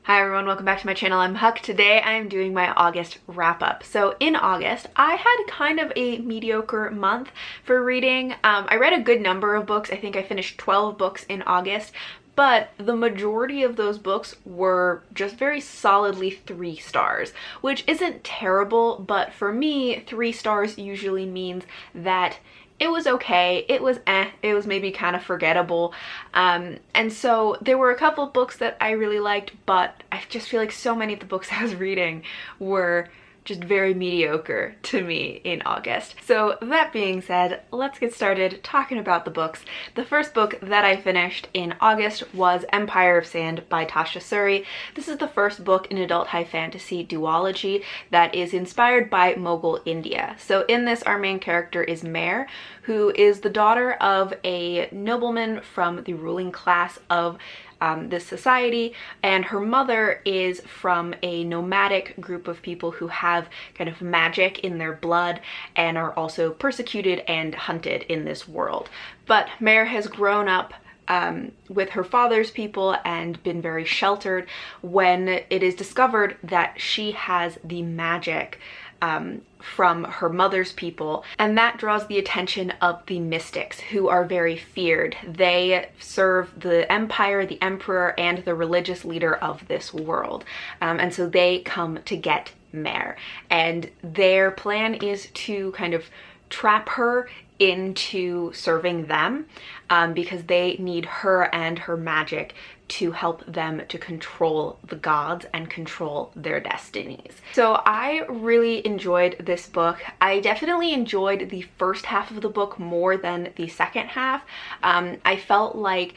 Hi everyone, welcome back to my channel. I'm Huck. Today I am doing my August wrap-up. So in August, I had kind of a mediocre month for reading. I read a good number of books. I think I finished 12 books in August, but the majority of those books were just very solidly 3 stars, which isn't terrible, but for me, 3 stars usually means that it was okay, it was maybe kind of forgettable, and so there were a couple of books that I really liked, but I just feel like so many of the books I was reading were just very mediocre to me in August. So that being said, let's get started talking about the books. The first book that I finished in August was Empire of Sand by Tasha Suri. This is the first book in adult high fantasy duology that is inspired by Mughal India. So in this, our main character is Mare, who is the daughter of a nobleman from the ruling class of this society, and her mother is from a nomadic group of people who have kind of magic in their blood and are also persecuted and hunted in this world. But Mare has grown up with her father's people and been very sheltered when it is discovered that she has the magic from her mother's people, and that draws the attention of the mystics, who are very feared. They serve the empire, the emperor, and the religious leader of this world, and so they come to get Mare, and their plan is to kind of trap her into serving them, because they need her and her magic to help them to control the gods and control their destinies. So I really enjoyed this book. I definitely enjoyed the first half of the book more than the second half. I felt like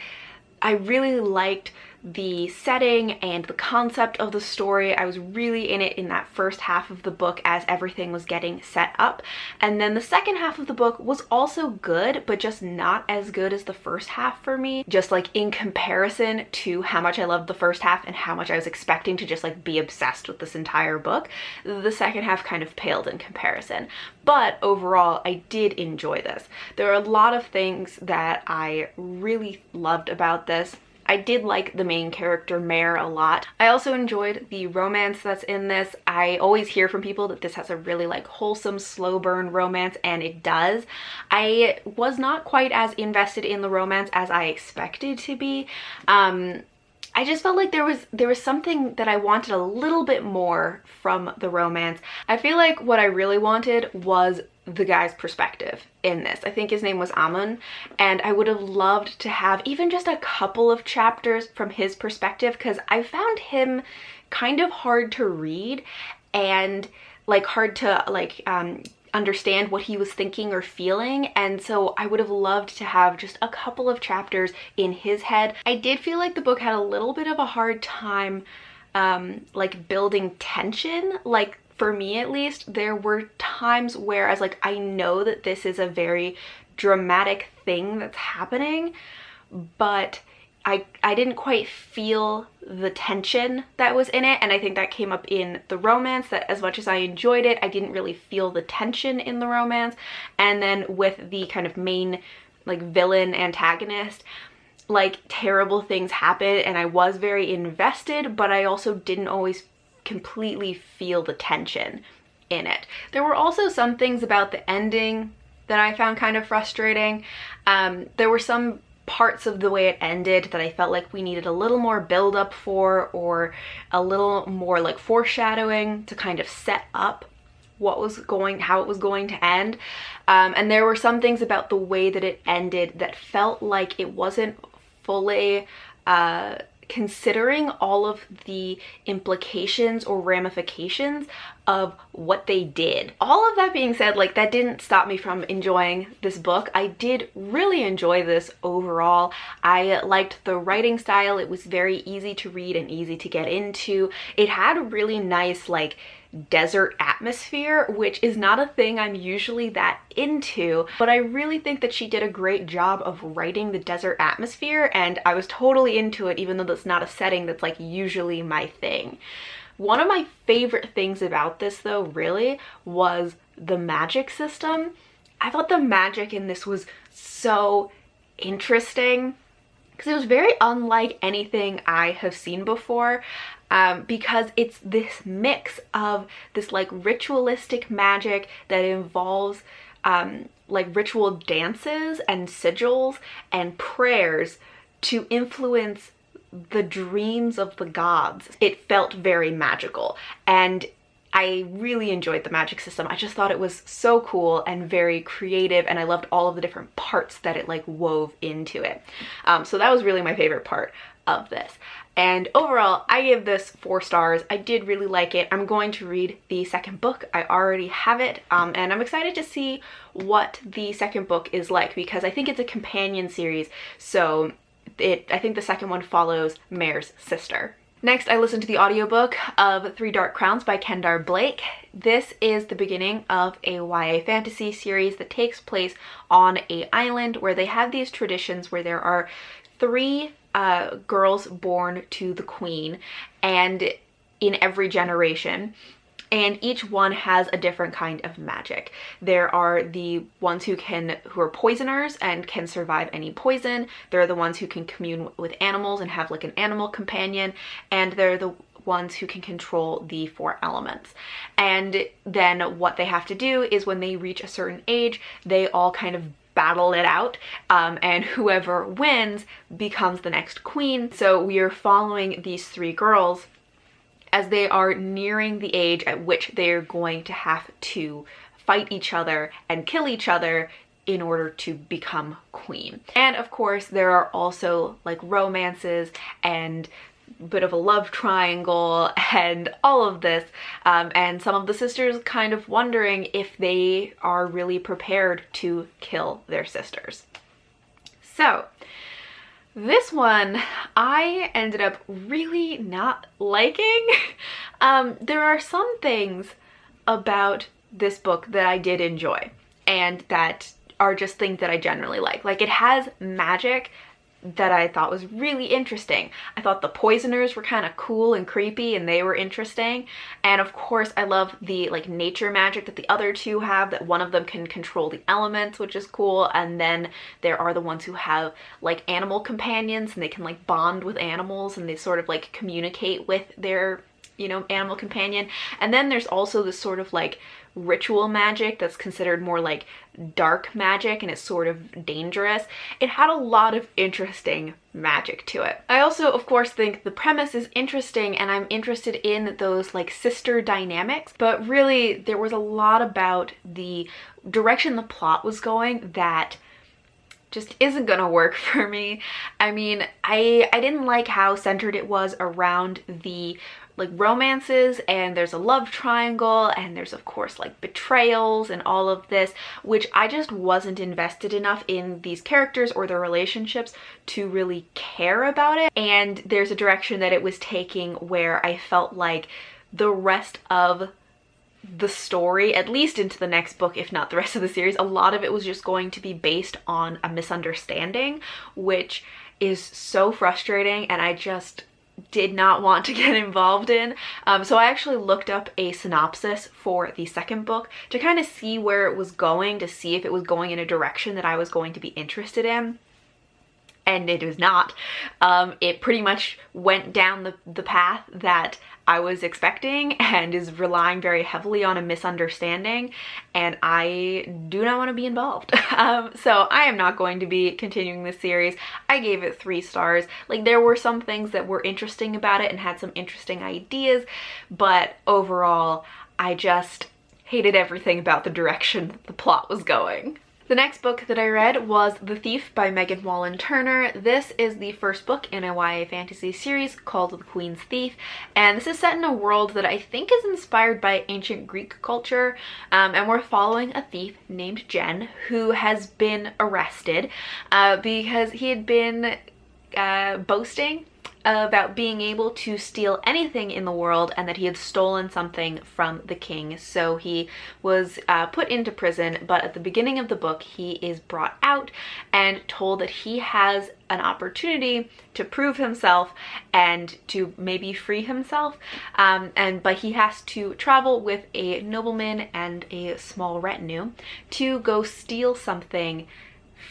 I really liked the setting and the concept of the story. I was really in it in that first half of the book as everything was getting set up. And then the second half of the book was also good, but just not as good as the first half for me. Just like in comparison to how much I loved the first half and how much I was expecting to just like be obsessed with this entire book, the second half kind of paled in comparison. But overall, I did enjoy this. There are a lot of things that I really loved about this. I did like the main character, Mare, a lot. I also enjoyed the romance that's in this. I always hear from people that this has a really like wholesome, slow burn romance, and it does. I was not quite as invested in the romance as I expected to be. I just felt like there was something that I wanted a little bit more from the romance. I feel like what I really wanted was the guy's perspective in this. I think his name was Amun, and I would have loved to have even just a couple of chapters from his perspective, because I found him kind of hard to read and like hard to like understand what he was thinking or feeling, and so I would have loved to have just a couple of chapters in his head. I did feel like the book had a little bit of a hard time like building tension. Like for me at least, there were times where I was like, I know that this is a very dramatic thing that's happening, but I didn't quite feel the tension that was in it, and I think that came up in the romance, that as much as I enjoyed it, I didn't really feel the tension in the romance. And then with the kind of main like villain antagonist, like terrible things happen and I was very invested, but I also didn't always completely feel the tension in it. There were also some things about the ending that I found kind of frustrating. There were some parts of the way it ended that I felt like we needed a little more build up for, or a little more like foreshadowing to kind of set up how it was going to end. And there were some things about the way that it ended that felt like it wasn't fully considering all of the implications or ramifications of what they did. All of that being said, like that didn't stop me from enjoying this book. I did really enjoy this overall. I liked the writing style. It was very easy to read and easy to get into. It had a really nice like desert atmosphere, which is not a thing I'm usually that into, but I really think that she did a great job of writing the desert atmosphere, and I was totally into it, even though that's not a setting that's like usually my thing. One of my favorite things about this though really was the magic system. I thought the magic in this was so interesting. because it was very unlike anything I have seen before, because it's this mix of this like ritualistic magic that involves like ritual dances and sigils and prayers to influence the dreams of the gods. It felt very magical, and I really enjoyed the magic system. I just thought it was so cool and very creative, and I loved all of the different parts that it like wove into it. So that was really my favorite part of this. And overall, I give this 4 stars. I did really like it. I'm going to read the second book. I already have it, and I'm excited to see what the second book is like, because I think it's a companion series, so I think the second one follows Mare's sister. Next, I listened to the audiobook of 3 Dark Crowns by Kendar Blake. This is the beginning of a YA fantasy series that takes place on an island where they have these traditions where there are 3 girls born to the queen, and in every generation, and each one has a different kind of magic. There are the ones who are poisoners and can survive any poison. There are the ones who can commune with animals and have like an animal companion, and there are the ones who can control the 4 elements. And then what they have to do is when they reach a certain age, they all kind of battle it out, and whoever wins becomes the next queen. So we are following these 3 girls as they are nearing the age at which they're going to have to fight each other and kill each other in order to become queen. And of course there are also like romances and a bit of a love triangle and all of this, and some of the sisters kind of wondering if they are really prepared to kill their sisters. So this one I ended up really not liking. There are some things about this book that I did enjoy and that are just things that I generally like. Like, it has magic that I thought was really interesting. I thought the poisoners were kind of cool and creepy, and they were interesting. And of course I love the like nature magic that the other 2 have, that one of them can control the elements, which is cool. And then there are the ones who have like animal companions, and they can like bond with animals, and they sort of like communicate with their, you know, animal companion. And then there's also this sort of like ritual magic that's considered more like dark magic, and it's sort of dangerous. It had a lot of interesting magic to it. I also of course think the premise is interesting, and I'm interested in those like sister dynamics, but really there was a lot about the direction the plot was going that just isn't gonna work for me. I mean, I didn't like how centered it was around the like romances, and there's a love triangle, and there's of course like betrayals and all of this, which I just wasn't invested enough in these characters or their relationships to really care about it. And there's a direction that it was taking where I felt like the rest of the story, at least into the next book, if not the rest of the series, a lot of it was just going to be based on a misunderstanding, which is so frustrating, and I just did not want to get involved in. So I actually looked up a synopsis for the second book to kind of see where it was going, to see if it was going in a direction that I was going to be interested in. And it was not. It pretty much went down the path that I was expecting, and is relying very heavily on a misunderstanding, and I do not want to be involved. So I am not going to be continuing this series. I gave it 3 stars. Like, there were some things that were interesting about it and had some interesting ideas, but overall I just hated everything about the direction the plot was going. The next book that I read was The Thief by Megan Wallen Turner. This is the first book in a YA fantasy series called The Queen's Thief, and this is set in a world that I think is inspired by ancient Greek culture, and we're following a thief named Jen who has been arrested because he had been boasting about being able to steal anything in the world, and that he had stolen something from the king. So he was put into prison, but at the beginning of the book he is brought out and told that he has an opportunity to prove himself and to maybe free himself, but he has to travel with a nobleman and a small retinue to go steal something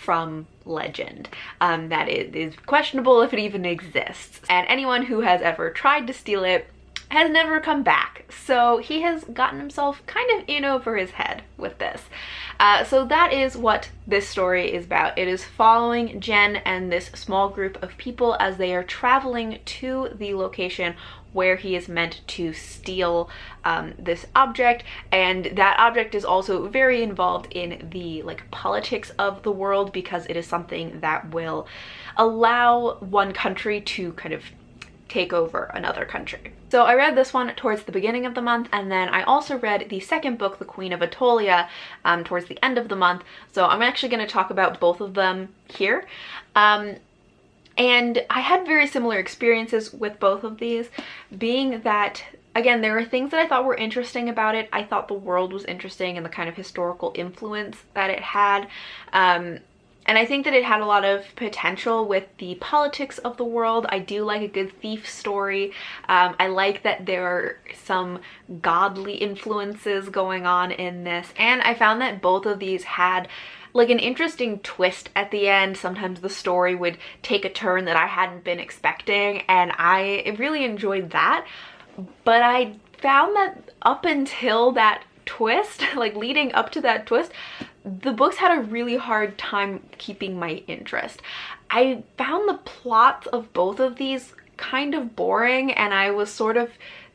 from legend, that it is questionable if it even exists, and anyone who has ever tried to steal it has never come back. So he has gotten himself kind of in over his head with this. So that is what this story is about. It is following Jen and this small group of people as they are traveling to the location where he is meant to steal this object, and that object is also very involved in the politics of the world, because it is something that will allow one country to kind of take over another country. So I read this one towards the beginning of the month, and then I also read the second book, The Queen of Atolia, towards the end of the month. So I'm actually going to talk about both of them here. And I had very similar experiences with both of these, being that, again, there were things that I thought were interesting about it. I thought the world was interesting and the kind of historical influence that it had. And I think that it had a lot of potential with the politics of the world. I do like a good thief story. I like that there are some godly influences going on in this. And I found that both of these had an interesting twist at the end. Sometimes the story would take a turn that I hadn't been expecting, and I really enjoyed that. But I found that up until that twist, leading up to that twist, the books had a really hard time keeping my interest. I found the plots of both of these kind of boring, and I was sort of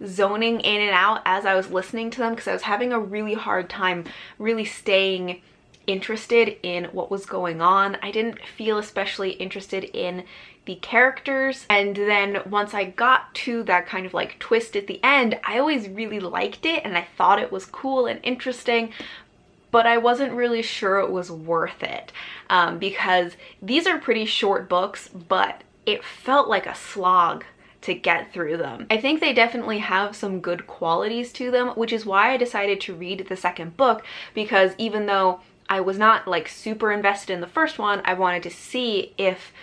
zoning in and out as I was listening to them, because I was having a really hard time really staying interested in what was going on. I didn't feel especially interested in the characters, and then once I got to that kind of twist at the end, I always really liked it and I thought it was cool and interesting, but I wasn't really sure it was worth it, because these are pretty short books, but it felt like a slog to get through them. I think they definitely have some good qualities to them, which is why I decided to read the second book, because even though I was not super invested in the first one, I wanted to see if,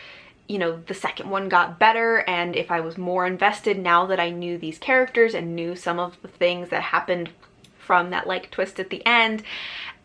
the second one got better, and if I was more invested now that I knew these characters and knew some of the things that happened from that twist at the end.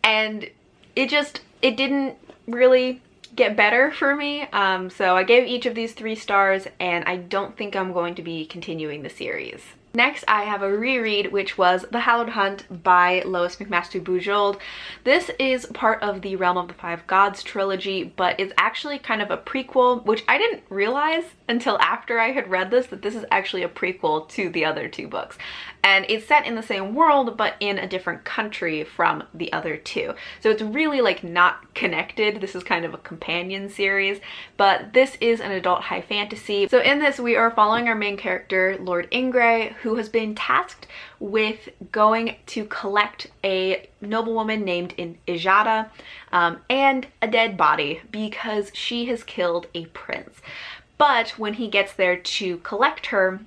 And it didn't really get better for me. So I gave each of these 3 stars, and I don't think I'm going to be continuing the series. Next, I have a reread, which was The Hallowed Hunt by Lois McMaster Bujold. This is part of the Realm of the Five Gods trilogy, but it's actually kind of a prequel, which I didn't realize until after I had read this, that this is actually a prequel to the other 2 books. And it's set in the same world, but in a different country from the other 2. So it's really not connected. This is kind of a companion series, but this is an adult high fantasy. So in this, we are following our main character, Lord Ingray, who has been tasked with going to collect a noblewoman named Ijada and a dead body, because she has killed a prince. But when he gets there to collect her,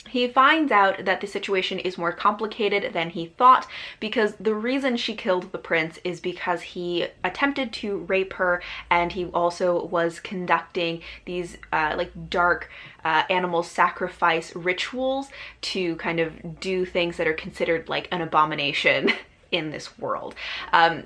he finds out that the situation is more complicated than he thought, because the reason she killed the prince is because he attempted to rape her, and he also was conducting these dark animal sacrifice rituals to kind of do things that are considered an abomination in this world.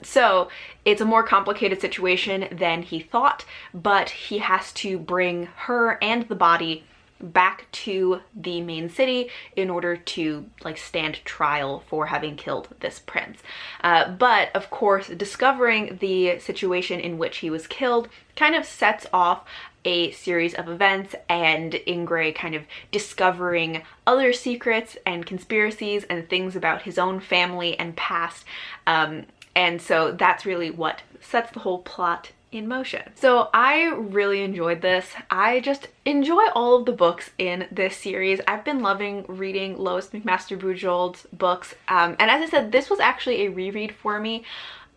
So it's a more complicated situation than he thought, but he has to bring her and the body back to the main city in order to stand trial for having killed this prince. But of course, discovering the situation in which he was killed kind of sets off a series of events, and Ingray kind of discovering other secrets and conspiracies and things about his own family and past. And so that's really what sets the whole plot in motion. So I really enjoyed this. I just enjoy all of the books in this series. I've been loving reading Lois McMaster Bujold's books. And as I said, this was actually a reread for me.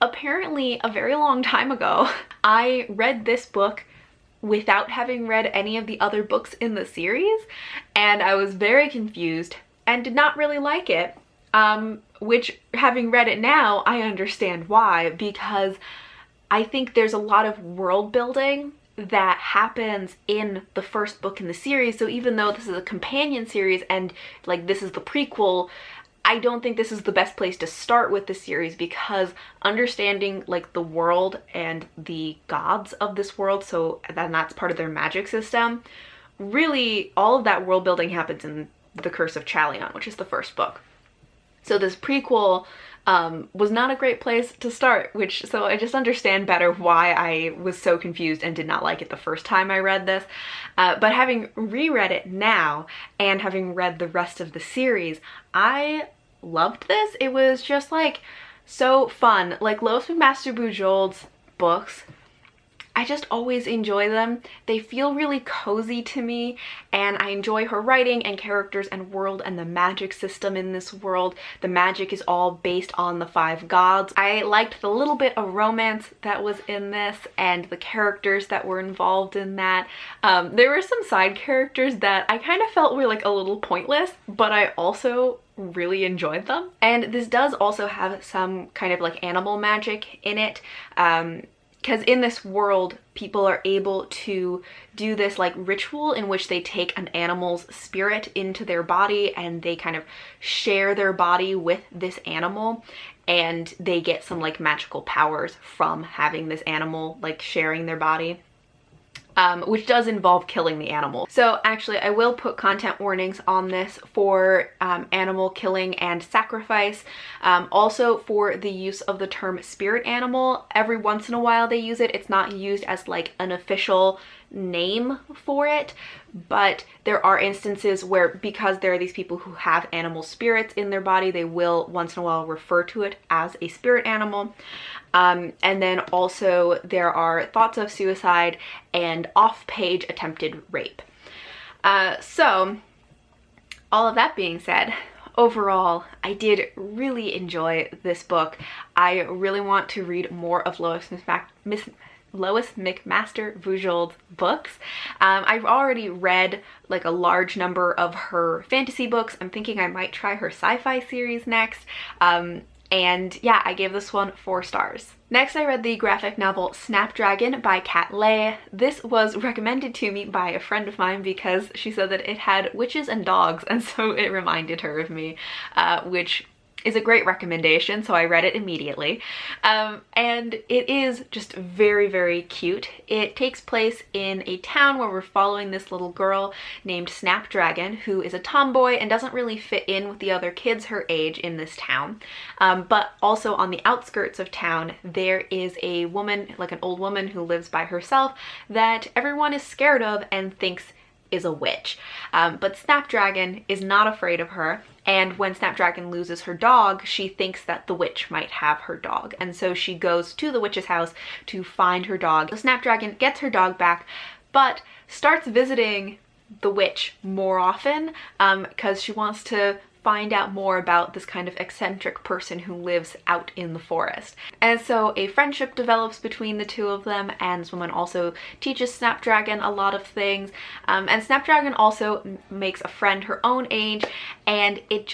Apparently a very long time ago, I read this book without having read any of the other books in the series, and I was very confused and did not really like it, which, having read it now, I understand why, because I think there's a lot of world building that happens in the first book in the series. So even though this is a companion series and this is the prequel, I don't think this is the best place to start with the series, because understanding like the world and the gods of this world, so then that's part of their magic system, really all of that world building happens in The Curse of Chalion, which is the first book. So this prequel was not a great place to start, so I just understand better why I was so confused and did not like it the first time I read this. But having reread it now and having read the rest of the series, I loved this. It was just like so fun. Like Lois McMaster Bujold's books, I just always enjoy them. They feel really cozy to me, and I enjoy her writing and characters and world and the magic system in this world. The magic is all based on the 5 gods. I liked the little bit of romance that was in this and the characters that were involved in that. There were some side characters that I kind of felt were like a little pointless, but I also really enjoyed them. And this does also have some kind of like animal magic in it. Because in this world, people are able to do this like ritual in which they take an animal's spirit into their body and they kind of share their body with this animal, and they get some like magical powers from having this animal like sharing their body. Which does involve killing the animal. So actually I will put content warnings on this for animal killing and sacrifice. Also for the use of the term spirit animal. Every once in a while they use it. It's not used as like an official name for it, but there are instances where, because there are these people who have animal spirits in their body, they will once in a while refer to it as a spirit animal. And then also there are thoughts of suicide and off-page attempted rape. So all of that being said, overall, I did really enjoy this book. I really want to read more of Lois McMaster Bujold's books. I've already read like a large number of her fantasy books. I'm thinking I might try her sci-fi series next. And yeah, I gave this one 4 stars. Next, I read the graphic novel Snapdragon by Kat Leigh. This was recommended to me by a friend of mine because she said that it had witches and dogs, and so it reminded her of me, which is a great recommendation, so I read it immediately. And it is just very, very cute. It takes place in a town where we're following this little girl named Snapdragon, who is a tomboy and doesn't really fit in with the other kids her age in this town. But also on the outskirts of town, there is a woman, like an old woman who lives by herself, that everyone is scared of and thinks is a witch. But Snapdragon is not afraid of her, and when Snapdragon loses her dog, she thinks that the witch might have her dog, and so she goes to the witch's house to find her dog. So Snapdragon gets her dog back, but starts visiting the witch more often because she wants to find out more about this kind of eccentric person who lives out in the forest. And so a friendship develops between the two of them, and this woman also teaches Snapdragon a lot of things. And Snapdragon also makes a friend her own age, and it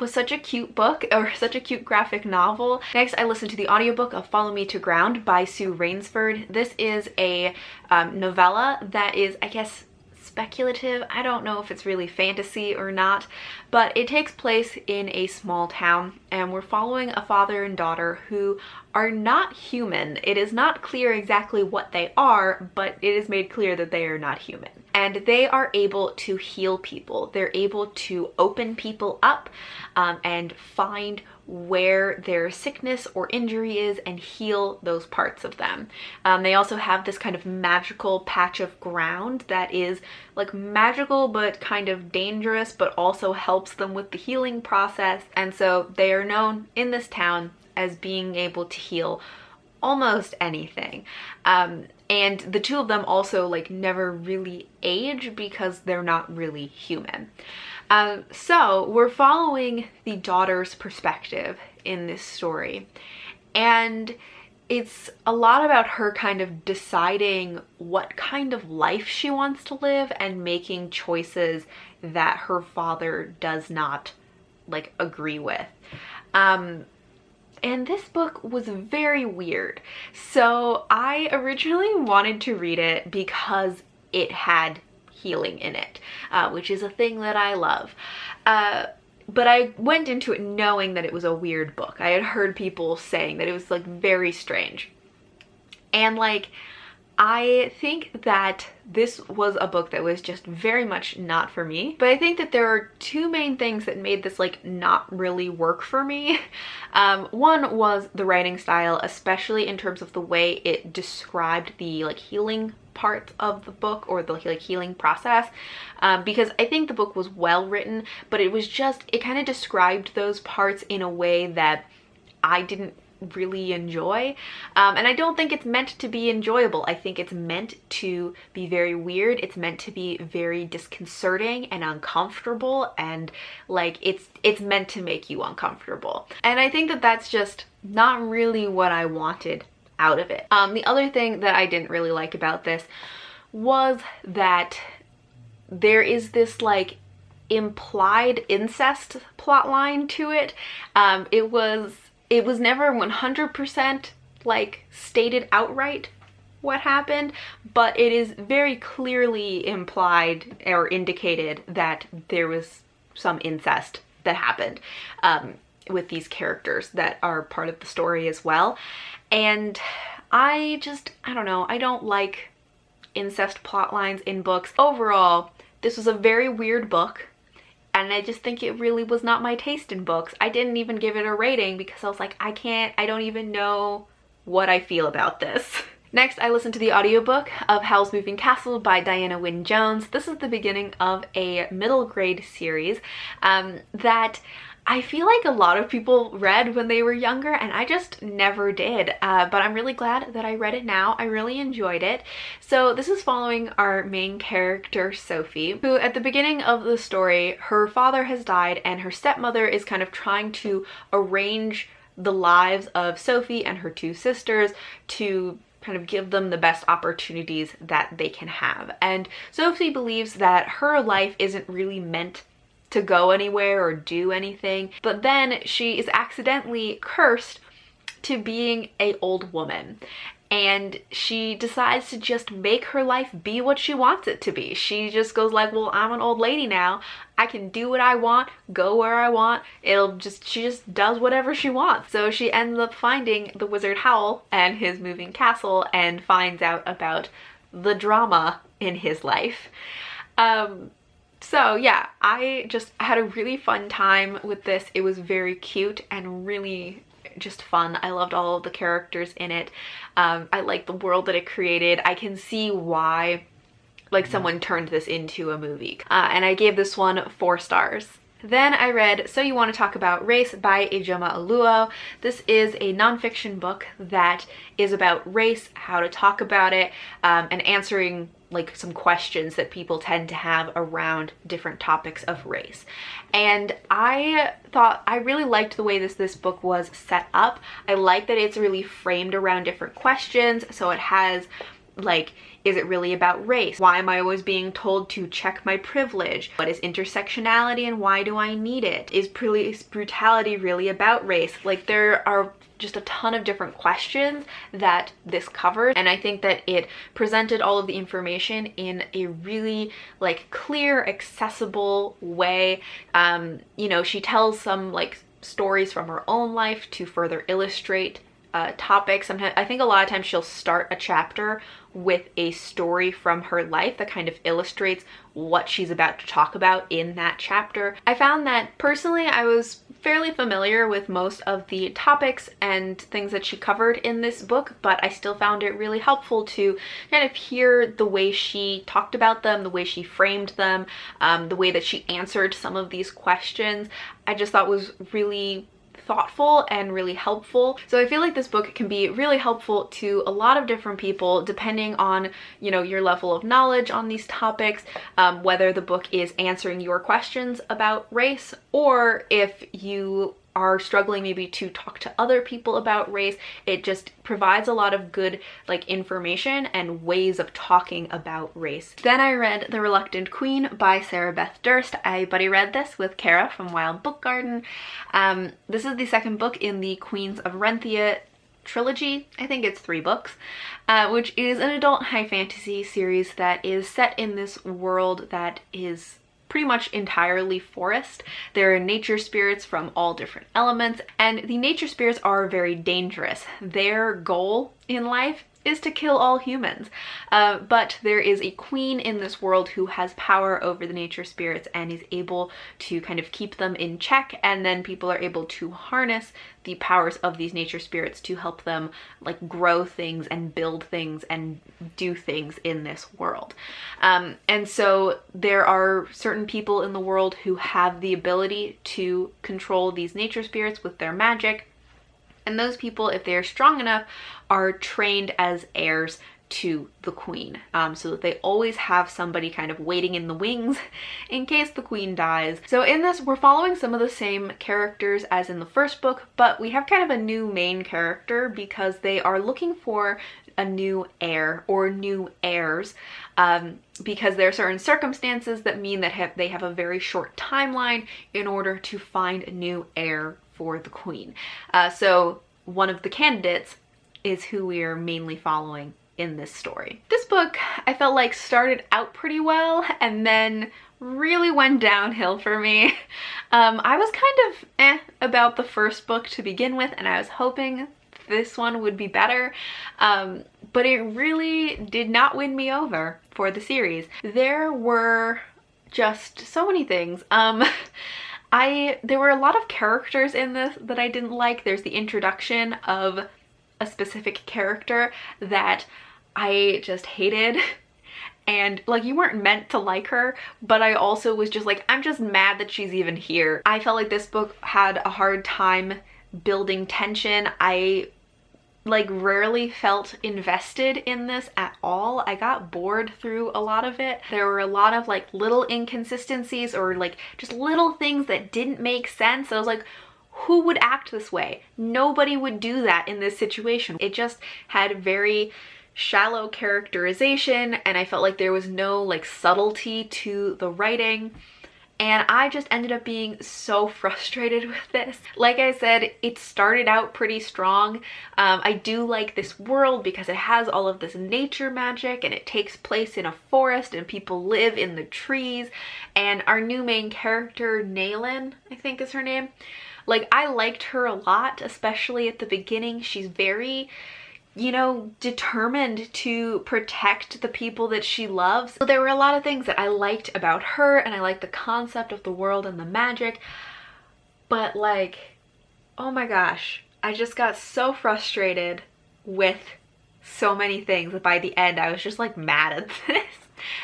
was such a cute book, or such a cute graphic novel. Next, I listened to the audiobook of Follow Me to Ground by Sue Rainsford. This is a novella that is, I guess, speculative. I don't know if it's really fantasy or not, but it takes place in a small town, and we're following a father and daughter who are not human. It is not clear exactly what they are, but it is made clear that they are not human. And they are able to heal people. They're able to open people up and find where their sickness or injury is and heal those parts of them. They also have this kind of magical patch of ground that is like magical but kind of dangerous, but also helps them with the healing process. And so they are known in this town as being able to heal almost anything. And the two of them also like never really age because they're not really human. So we're following the daughter's perspective in this story, and it's a lot about her kind of deciding what kind of life she wants to live and making choices that her father does not like agree with. And this book was very weird. So I originally wanted to read it because it had healing in it, which is a thing that I love. but I went into it knowing that it was a weird book. I had heard people saying that it was like very strange. And like, I think that this was a book that was just very much not for me. But I think that there are two main things that made this like not really work for me. One was the writing style, especially in terms of the way it described the like healing part of the book, or the like healing process, because I think the book was well written, but it was just, it kind of described those parts in a way that I didn't really enjoy, and I don't think it's meant to be enjoyable. I think it's meant to be very weird. It's meant to be very disconcerting and uncomfortable, and like it's meant to make you uncomfortable, and I think that that's just not really what I wanted out of it. The other thing that I didn't really like about this was that there is this like implied incest plotline to it. It was never 100% like stated outright what happened, but it is very clearly implied or indicated that there was some incest that happened with these characters that are part of the story as well. And I don't know, I don't like incest plot lines in books. Overall, this was a very weird book, and I just think it really was not my taste in books. I didn't even give it a rating because I was like, I don't even know what I feel about this. Next, I listened to the audiobook of Howls Moving Castle by Diana Wynne Jones. This is the beginning of a middle grade series that I feel like a lot of people read when they were younger, and I just never did, but I'm really glad that I read it now. I really enjoyed it. So this is following our main character, Sophie, who at the beginning of the story, her father has died and her stepmother is kind of trying to arrange the lives of Sophie and her two sisters to kind of give them the best opportunities that they can have. And Sophie believes that her life isn't really meant to go anywhere or do anything, but then she is accidentally cursed to being an old woman, and she decides to just make her life be what she wants it to be. She just goes like, well, I'm an old lady now, I can do what I want, go where I want, she just does whatever she wants. So she ends up finding the wizard Howl and his moving castle and finds out about the drama in his life. So yeah, I just had a really fun time with this. It was very cute and really just fun. I loved all of the characters in it. I like the world that it created. I can see why like someone turned this into a movie. And I gave this one 4 stars. Then I read So You Want to Talk About Race by Ijoma Oluo. This is a nonfiction book that is about race, how to talk about it, and answering like some questions that people tend to have around different topics of race. And I thought I really liked the way this book was set up. I like that it's really framed around different questions. So it has like, is it really about race? Why am I always being told to check my privilege? What is intersectionality and why do I need it? Is police brutality really about race? Like, there are just a ton of different questions that this covered, and I think that it presented all of the information in a really like clear, accessible way. You know, she tells some like stories from her own life to further illustrate topics. Sometimes, I think a lot of times she'll start a chapter with a story from her life that kind of illustrates what she's about to talk about in that chapter. I found that personally I was fairly familiar with most of the topics and things that she covered in this book, but I still found it really helpful to kind of hear the way she talked about them, the way she framed them, the way that she answered some of these questions. I just thought was really thoughtful and really helpful. So I feel like this book can be really helpful to a lot of different people depending on, you know, your level of knowledge on these topics, whether the book is answering your questions about race, or if you are struggling maybe to talk to other people about race. It just provides a lot of good like information and ways of talking about race. Then I read The Reluctant Queen by Sarah Beth Durst. I buddy read this with Cara from Wild Book Garden. This is the second book in the Queens of Renthia trilogy. I think it's 3 books, which is an adult high fantasy series that is set in this world that is pretty much entirely forest. There are nature spirits from all different elements, and the nature spirits are very dangerous. Their goal in life is to kill all humans. But there is a queen in this world who has power over the nature spirits and is able to kind of keep them in check, and then people are able to harness the powers of these nature spirits to help them like grow things and build things and do things in this world. And so there are certain people in the world who have the ability to control these nature spirits with their magic. And those people, if they are strong enough, are trained as heirs to the queen, so that they always have somebody kind of waiting in the wings in case the queen dies. So in this, we're following some of the same characters as in the first book, but we have kind of a new main character because they are looking for a new heir or new heirs, because there are certain circumstances that mean that they have a very short timeline in order to find a new heir for the queen. So one of the candidates is who we are mainly following in this story. This book, I felt like, started out pretty well and then really went downhill for me. I was kind of about the first book to begin with, and I was hoping this one would be better, but it really did not win me over for the series. There were just so many things. There were a lot of characters in this that I didn't like. There's the introduction of a specific character that I just hated. And like, you weren't meant to like her, but I also was just like, I'm just mad that she's even here. I felt like this book had a hard time building tension. I like rarely felt invested in this at all. I got bored through a lot of it. There were a lot of like little inconsistencies or like just little things that didn't make sense. I was like, who would act this way? Nobody would do that in this situation. It just had very shallow characterization, and I felt like there was no like subtlety to the writing. And I just ended up being so frustrated with this. Like I said, it started out pretty strong. I do like this world because it has all of this nature magic and it takes place in a forest and people live in the trees. And our new main character, Naylin, I think is her name. Like, I liked her a lot, especially at the beginning. She's very, you know, determined to protect the people that she loves. So there were a lot of things that I liked about her, and I liked the concept of the world and the magic, but like, oh my gosh, I just got so frustrated with so many things that by the end I was just like mad at this.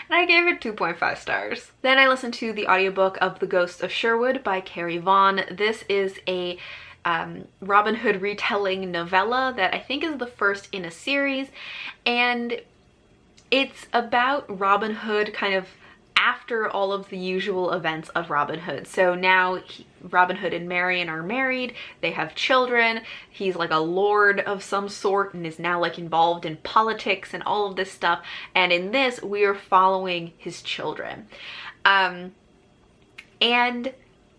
And I gave it 2.5 stars. Then I listened to the audiobook of The Ghost of Sherwood by Carrie Vaughn. This is a Robin Hood retelling novella that I think is the first in a series, and it's about Robin Hood kind of after all of the usual events of Robin Hood. So now Robin Hood and Marian are married, they have children, he's like a lord of some sort and is now like involved in politics and all of this stuff, and in this we are following his children. And I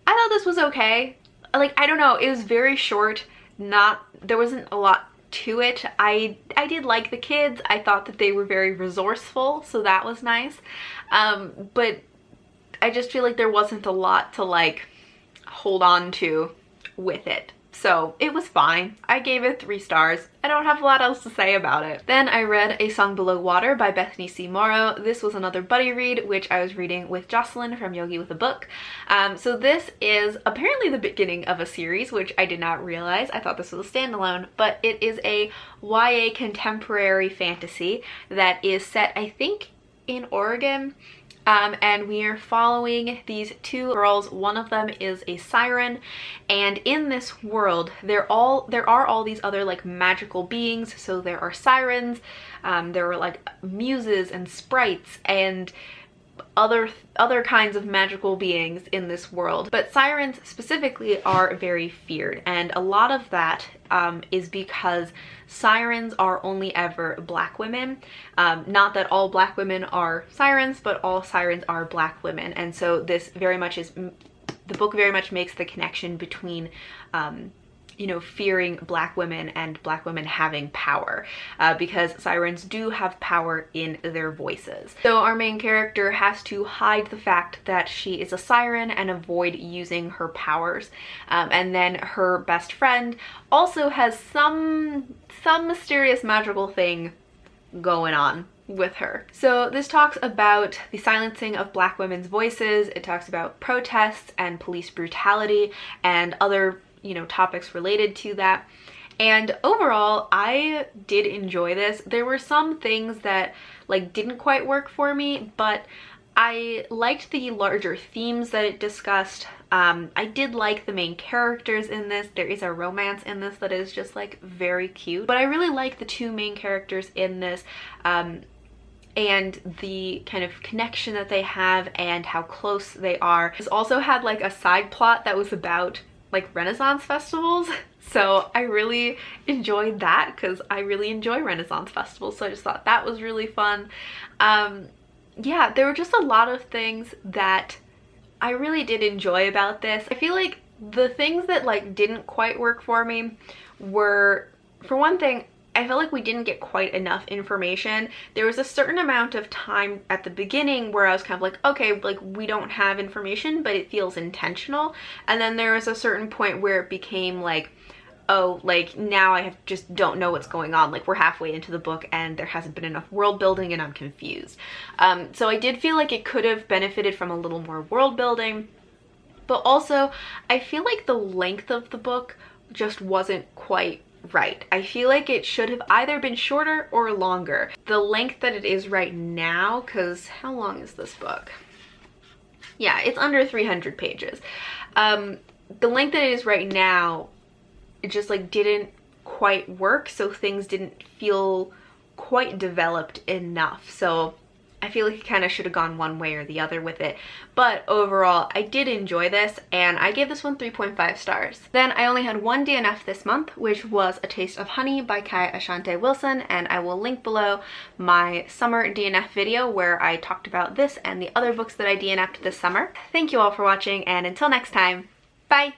thought this was okay. Like, I don't know, it was very short, there wasn't a lot to it. I did like the kids. I thought that they were very resourceful, so that was nice. But I just feel like there wasn't a lot to like hold on to with it. So it was fine. I gave it 3 stars. I don't have a lot else to say about it. Then I read A Song Below Water by Bethany C. Morrow. This was another buddy read, which I was reading with Jocelyn from Yogi with a Book. So this is apparently the beginning of a series, which I did not realize. I thought this was a standalone, but it is a YA contemporary fantasy that is set, I think, in Oregon. And we are following these 2 girls. One of them is a siren, and in this world there are all these other like magical beings. So there are sirens, there are like muses and sprites and other kinds of magical beings in this world, but sirens specifically are very feared, and a lot of that is because sirens are only ever black women. Not that all black women are sirens, but all sirens are black women, and so this very much is, the book very much makes the connection between you know, fearing Black women and Black women having power, because sirens do have power in their voices. So our main character has to hide the fact that she is a siren and avoid using her powers. And then her best friend also has some mysterious magical thing going on with her. So this talks about the silencing of Black women's voices. It talks about protests and police brutality and other, you know, topics related to that. And overall, I did enjoy this. There were some things that like didn't quite work for me, but I liked the larger themes that it discussed. I did like the main characters in this. There is a romance in this that is just like very cute, but I really like the two main characters in this, and the kind of connection that they have and how close they are. This also had like a side plot that was about like Renaissance festivals. So I really enjoyed that because I really enjoy Renaissance festivals. So I just thought that was really fun. Yeah, there were just a lot of things that I really did enjoy about this. I feel like the things that like didn't quite work for me were, for one thing, I felt like we didn't get quite enough information. There was a certain amount of time at the beginning where I was kind of like, okay, like we don't have information, but it feels intentional. And then there was a certain point where it became like, oh, like now I just don't know what's going on. Like we're halfway into the book and there hasn't been enough world building and I'm confused. So I did feel like it could have benefited from a little more world building, but also I feel like the length of the book just wasn't quite right. I feel like it should have either been shorter or longer. The length that it is right now, because how long is this book? Yeah, it's under 300 pages. The length that it is right now, it just like didn't quite work, so things didn't feel quite developed enough. So I feel like it kind of should have gone one way or the other with it. But overall, I did enjoy this, and I gave this one 3.5 stars. Then I only had one DNF this month, which was A Taste of Honey by Kai Ashante Wilson, and I will link below my summer DNF video where I talked about this and the other books that I DNF'd this summer. Thank you all for watching, and until next time, bye!